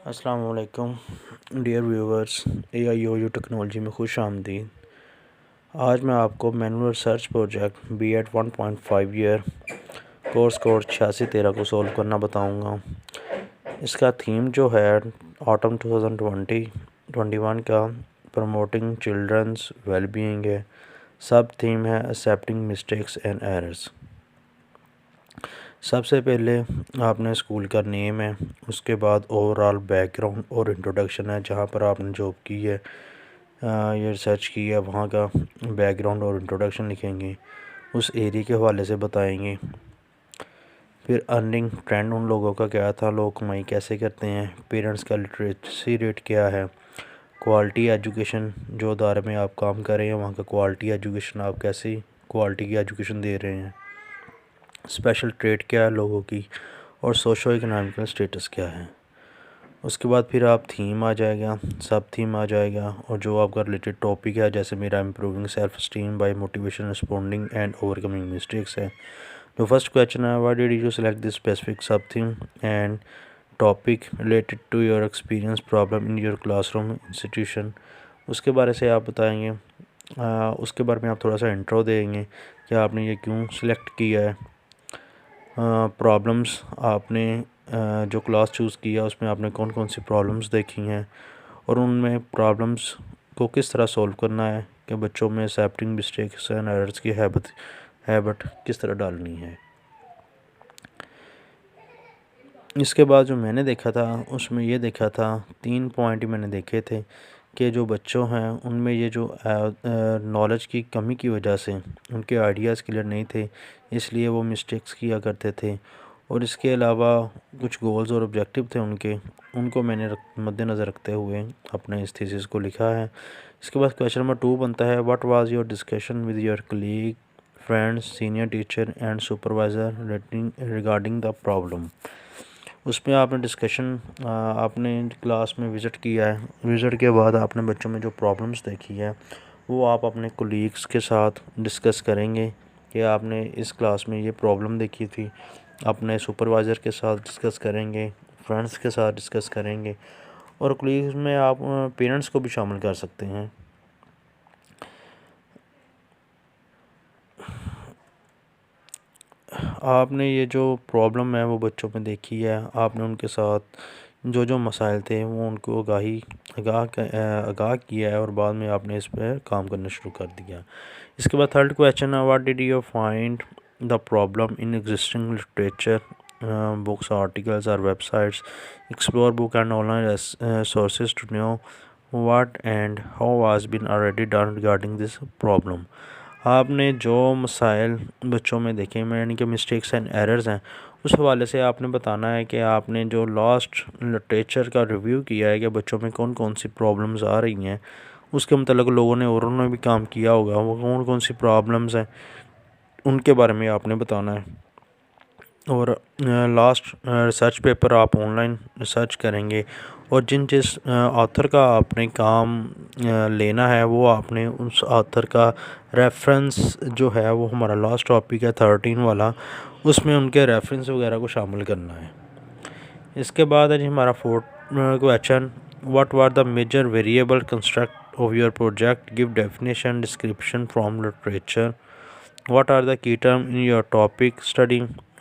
अस्सलाम वालेकुम dear viewers, AIOU technology में खुश आमदीद। आज मैं आपको manual research project B.Ed 1.5 year course code 8613 को सॉल्व करना बताऊंगा। इसका थीम जो है ऑटम 2021 का प्रमोटिंग चिल्ड्रंस वेलबीइंग है। सब थीम है एक्सेप्टिंग मिस्टेक्स एंड एरर्स। सबसे पहले आपने स्कूल का नेम है, उसके बाद ओवरऑल बैकग्राउंड और इंट्रोडक्शन है, जहाँ पर आपने जॉब की है, ये रिसर्च की है, वहाँ का बैकग्राउंड और इंट्रोडक्शन लिखेंगे, उस एरिया के हवाले से बताएंगे। फिर अर्निंग ट्रेंड उन लोगों का क्या था, लोग कमाई कैसे करते हैं, पेरेंट्स का लिटरेसी रेट क्या है, क्वालिटी एजुकेशन जो अदारे में आप काम कर रहे हैं वहाँ का क्वालिटी एजुकेशन, आप कैसी क्वालिटी की एजुकेशन दे रहे हैं, स्पेशल ट्रेड क्या है लोगों की, और सोशो इकोनॉमिकल स्टेटस क्या है। उसके बाद फिर आप थीम आ जाएगा, सब थीम आ जाएगा, और जो आपका रिलेटेड टॉपिक है, जैसे मेरा improving self esteem by motivation responding and overcoming mistakes है। जो फर्स्ट क्वेश्चन है, why did you select this specific sub theme and topic related to your experience problem in your classroom institution. उसके बारे से आप बताएंगे। उसके बारे में आप थोड़ा सा इंट्रो देंगे कि आपने ये क्यों सिलेक्ट किया है। प्रॉब्लम्स आपने जो क्लास चूज़ किया उसमें आपने कौन कौन सी प्रॉब्लम्स देखी हैं, और उनमें प्रॉब्लम्स को किस तरह सॉल्व करना है कि बच्चों में एक्सेप्टिंग मिस्टेक्स एंड एरर्स की हैबिट किस तरह डालनी है। इसके बाद जो मैंने देखा था उसमें ये देखा था 3 पॉइंट मैंने देखे थे कि जो बच्चों हैं उनमें ये जो नॉलेज की कमी की वजह से उनके आइडियाज़ क्लियर नहीं थे, इसलिए वो मिस्टेक्स किया करते थे। और इसके अलावा कुछ गोल्स और ऑब्जेक्टिव थे उनको मैंने मद्देनज़र रखते हुए अपने इस थीसिस को लिखा है। इसके बाद क्वेश्चन नंबर 2 बनता है, what was your discussion with your colleague, friends, senior teacher and supervisor regarding the problem. उसमें आपने डिस्कशन आपने क्लास में विज़िट किया है, विज़िट के बाद आपने बच्चों में जो प्रॉब्लम्स देखी है वो आप अपने कोलीग्स के साथ डिस्कस करेंगे कि आपने इस क्लास में ये प्रॉब्लम देखी थी। अपने सुपरवाइज़र के साथ डिस्कस करेंगे, फ्रेंड्स के साथ डिस्कस करेंगे, और कोलीग्स में आप पेरेंट्स को भी शामिल कर सकते हैं। आपने ये जो प्रॉब्लम है वो बच्चों में देखी है, आपने उनके साथ जो जो मसाइल थे वो उनको आगाह किया है, और बाद में आपने इस पर काम करना शुरू कर दिया। इसके बाद थर्ड क्वेश्चन है, what did you find the problem in existing literature, books, articles और websites, explore book and online sources to know what and how was been already done regarding this problem. आपने जो मसाइल बच्चों में देखे यानी कि मिस्टेक्स एंड एरर्स हैं, उस हवाले से आपने बताना है कि आपने जो लास्ट लिटरेचर का रिव्यू किया है कि बच्चों में कौन कौन सी प्रॉब्लम्स आ रही हैं, उसके मतलब लोगों ने और उन्होंने भी काम किया होगा, वो कौन कौन सी प्रॉब्लम्स हैं उनके बारे में आपने बताना है। और लास्ट रिसर्च पेपर आप ऑनलाइन रिसर्च करेंगे, और जिस ऑथर का आपने काम लेना है वो आपने उस ऑथर का रेफरेंस जो है, वो हमारा लास्ट टॉपिक है 13 वाला, उसमें उनके रेफरेंस वगैरह को शामिल करना है। इसके बाद है जी हमारा fourth question, what were the major variable construct of your project, give definition description from literature, what are the key terms in your topic study,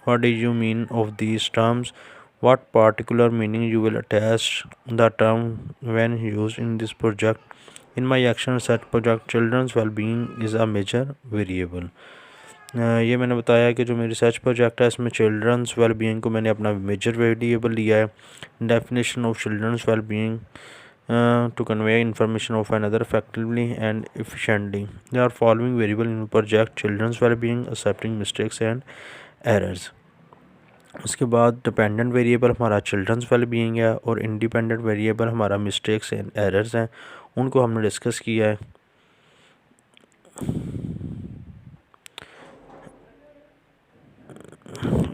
what do you mean of these terms, what particular meaning you will attach the term when used in this project. In my action research project, children's well-being is a major variable. ये मैंने बताया कि जो मेरी research project है इसमें children's wellbeing को मैंने अपना मेजर वेरिएबल लिया है। Definition of childrens wellbeing to convey information of another effectively and efficiently. There are following variable in project: children's well-being, accepting mistakes and errors. उसके बाद डिपेंडेंट वेरिएबल हमारा चिल्ड्रंस वेलबीइंग है, और इंडिपेंडेंट वेरिएबल हमारा mistakes and errors हैं, उनको हमने discuss किया है।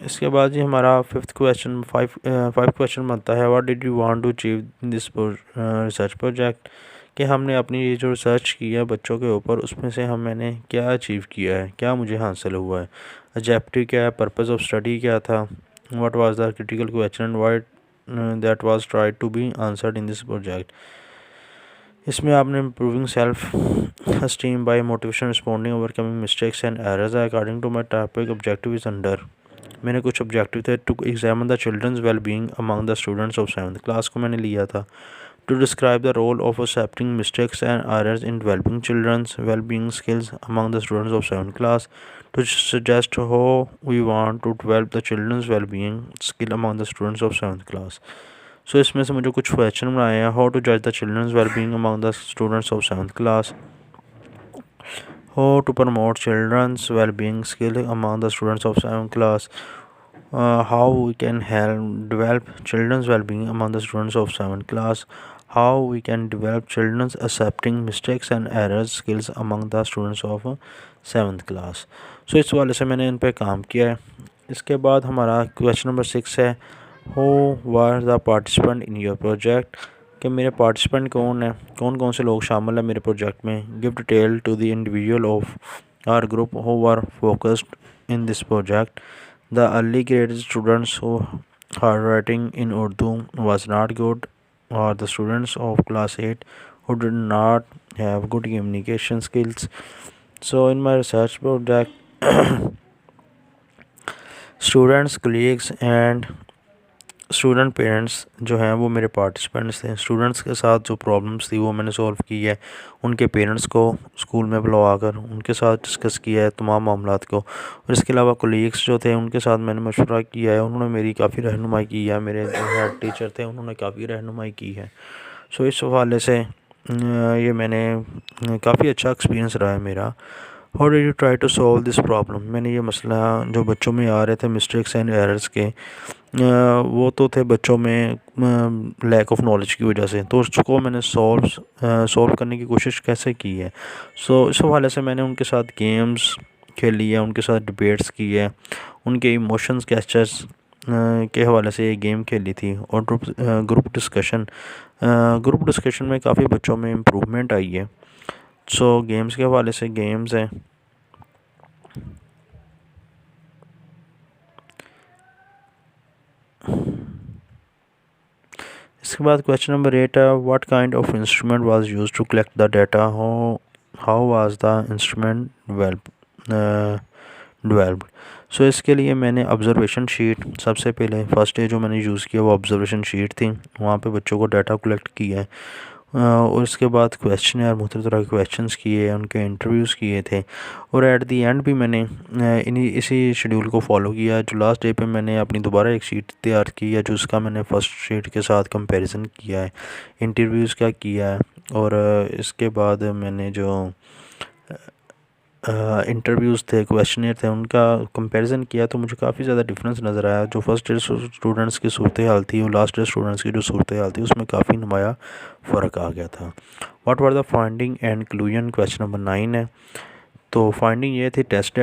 इसके बाद जी हमारा फिफ्थ क्वेश्चन फाइव क्वेश्चन बनता है, what did you want to achieve this research project, कि हमने अपनी ये जो रिसर्च की है बच्चों के ऊपर, उसमें से मैंने क्या अचीव किया है, क्या मुझे हासिल हुआ है। ऑब्जेक्टिव क्या है, पर्पस ऑफ स्टडी क्या था, what was the critical question, why that was tried to be answered in this project. इसमें आपने improving self esteem by motivation, responding, overcoming mistakes and errors according to my topic objective is under. मेरे कुछ objective थे to examine the children's well being among the students of 7th class को मैंने लिया था. To describe the role of accepting mistakes and errors in developing children's well being skills among the students of 7th class. To suggest how we want to develop the children's well being skill among the students of 7th class. So इसमें से मुझे कुछ question बनाए हैं. How to जज the children's well being among the students of 7th class. How to promote children's well-being skill among the students of 7th class. How we can help develop children's well-being among the students of 7th class. How we can develop children's accepting mistakes and errors skills among the students of 7th class. So इस वाले से मैंने इन पे काम किया है. इसके बाद हमारा क्वेश्चन नंबर 6 है. Who were the participant in your project? कि मेरे पार्टिसिपेंट कौन है, कौन कौन से लोग शामिल हैं मेरे प्रोजेक्ट में. Give detail to the individual of our group who were focused in this project. The early grade students who hand writing in Urdu was not good और the students of class 8 who did not have good communication skills. So in my research project students colleagues and student parents जो हैं वो मेरे participants थे. Students के साथ जो problems थी वो मैंने सॉल्व की है. उनके पेरेंट्स को स्कूल में बुलवाकर उनके साथ डिस्कस किया है तमाम मामलात को. और इसके अलावा कोलीग्स जो थे उनके साथ मैंने मशवरा किया है. उन्होंने मेरी काफ़ी रहनुमाई की है. मेरे जो हेड टीचर थे उन्होंने काफ़ी रहनुमाई की है. सो इस हवाले से ये मैंने काफ़ी अच्छा एक्सपीरियंस रहा है मेरा. How did you try to solve this problem. मैंने ये मसला जो बच्चों में आ रहे थे मिस्टेक्स एंड एरर्स के, वो तो थे बच्चों में लैक ऑफ नॉलेज की वजह से. तो उसको मैंने सॉल्व करने की कोशिश कैसे की है. सो इस हवाले से मैंने उनके साथ गेम्स खेली है, उनके साथ डिबेट्स की है, उनके इमोशंस कैस्चर्स के हवाले से ये गेम खेली थी. और ग्रुप डिस्कशन में काफ़ी बच्चों में इम्प्रूवमेंट आई है. सो गेम्स के हवाले से गेम्स हैं. इसके बाद क्वेश्चन नंबर 8 है. What kind of instrument was used to collect the data. How was the instrument developed. So इसके लिए मैंने ऑब्जर्वेशन शीट सबसे पहले फर्स्ट डे जो मैंने यूज़ किया वो ऑब्जर्वेशन शीट थी. वहाँ पे बच्चों को डाटा कलेक्ट किया है. और इसके बाद क्वेश्चन और मुख्तलिफ तरह के क्वेश्चंस किए, उनके इंटरव्यूज़ किए थे. और एट दी एंड भी मैंने इसी शेड्यूल को फॉलो किया. जो लास्ट डे पे मैंने अपनी दोबारा एक शीट तैयार की है, जो उसका मैंने फ़र्स्ट शीट के साथ कंपैरिजन किया है, इंटरव्यूज़ का किया है. और इसके बाद मैंने जो इंटरव्यूज़ थे, क्वेश्चनर थे, उनका कंपैरिजन किया तो मुझे काफ़ी ज़्यादा डिफरेंस नज़र आया. जो फर्स्ट ईयर स्टूडेंट्स की सूरत हाल थी और लास्ट ईयर स्टूडेंट्स की जो सूरत हाल थी उसमें काफ़ी नुमाया फ़र्क आ गया था. What were the finding and conclusion. Question number 9 है. तो फाइंडिंग ये थी टेस्ट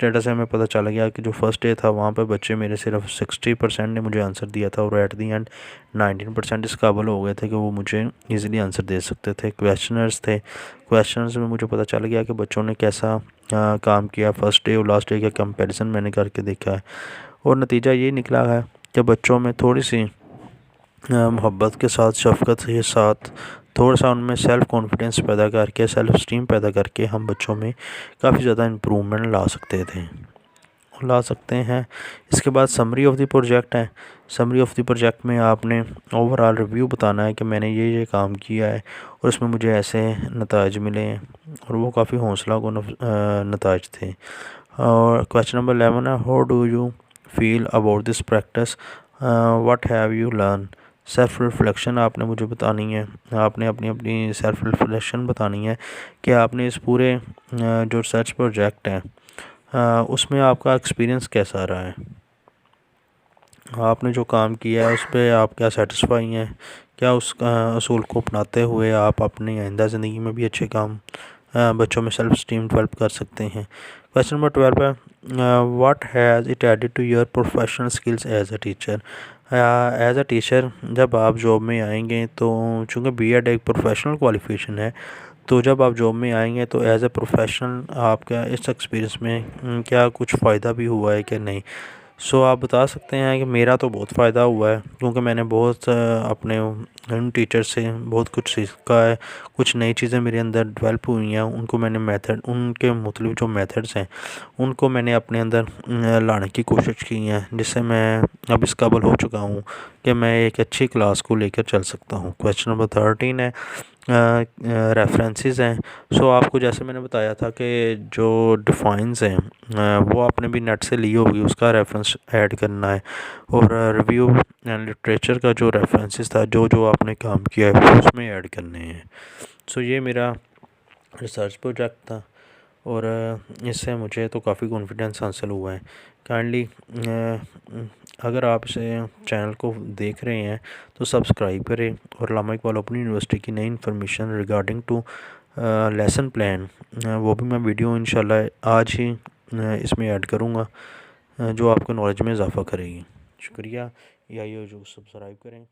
डाटा से हमें पता चला गया कि जो फर्स्ट डे था वहाँ पे बच्चे मेरे सिर्फ 60% ने मुझे आंसर दिया था और एट दी एंड 19% इस काबिल हो गए थे कि वो मुझे इजीली आंसर दे सकते थे. क्वेश्चनर्स में मुझे पता चल गया कि बच्चों ने कैसा काम किया. फर्स्ट डे और लास्ट डे का कंपैरिजन मैंने करके देखा है और नतीजा ये निकला है कि बच्चों में थोड़ी सी मोहब्बत के साथ, शफ़क़त के साथ, थोड़ा सा उनमें सेल्फ़ कॉन्फिडेंस पैदा करके, सेल्फ़ स्टीम पैदा करके हम बच्चों में काफ़ी ज़्यादा इम्प्रूवमेंट ला सकते हैं. इसके बाद समरी ऑफ़ द प्रोजेक्ट है. समरी ऑफ़ द प्रोजेक्ट में आपने ओवरऑल रिव्यू बताना है कि मैंने ये काम किया है और उसमें मुझे ऐसे नताइज मिले हैं और वो काफ़ी हौसला को नताइज थे. और क्वेश्चन नंबर 11 है. How do you feel about this practice. What have you learn. Self reflection आपने मुझे बतानी है. आपने अपनी सेल्फ़ रिफ्लेक्शन बतानी है कि आपने इस पूरे जो रिसर्च प्रोजेक्ट है उसमें आपका एक्सपीरियंस कैसा रहा है. आपने जो काम किया है उस पर आप क्या सेटिस्फाई हैं. क्या उस असूल को अपनाते हुए आप अपनी आइंदा ज़िंदगी में भी अच्छे काम बच्चों में सेल्फ़ स्टीम डेवलप कर सकते हैं. क्वेश्चन नंबर 12 है. What has it added to your professional skills as a teacher. As a teacher जब आप जॉब में आएंगे तो चूँकि बीएड एक प्रोफेशनल क्वालिफ़िकेशन है, तो जब आप जॉब में आएंगे तो एज अ प्रोफेशनल आपका इस एक्सपीरियंस में क्या कुछ फ़ायदा भी हुआ है कि नहीं. सो आप बता सकते हैं कि मेरा तो बहुत फ़ायदा हुआ है, क्योंकि मैंने बहुत अपने उन टीचर से बहुत कुछ सीखा है। कुछ नई चीज़ें मेरे अंदर डेवलप हुई हैं, उनको मैंने मेथड उनके मुख्तलिफ जो मेथड्स हैं उनको मैंने अपने अंदर लाने की कोशिश की है, जिससे मैं अब इस काबिल हो चुका हूँ कि मैं एक अच्छी क्लास को लेकर चल सकता हूँ। क्वेश्चन नंबर 13 है, रेफरेंसेस हैं। सो आपको जैसे मैंने बताया था कि जो डिफाइंस हैं वो आपने भी नेट से ली होगी, उसका रेफरेंस ऐड करना है। और रिव्यू एंड लिटरेचर का जो रेफरेंसेस था, जो जो आपने काम किया है वो उसमें ऐड करने हैं। सो ये मेरा रिसर्च प्रोजेक्ट था, और इससे मुझे तो काफ़ी कॉन्फिडेंस हासिल हुआ है। काइंडली अगर आप इसे चैनल को देख रहे हैं तो सब्सक्राइब करें, और अल्लामा इकबाल ओपन यूनिवर्सिटी की नई information regarding to lesson plan वो भी मैं वीडियो इंशाल्लाह आज ही इसमें ऐड करूँगा, जो आपको नॉलेज में इजाफ़ा करेगी। शुक्रिया। या जो सब्सक्राइब करें।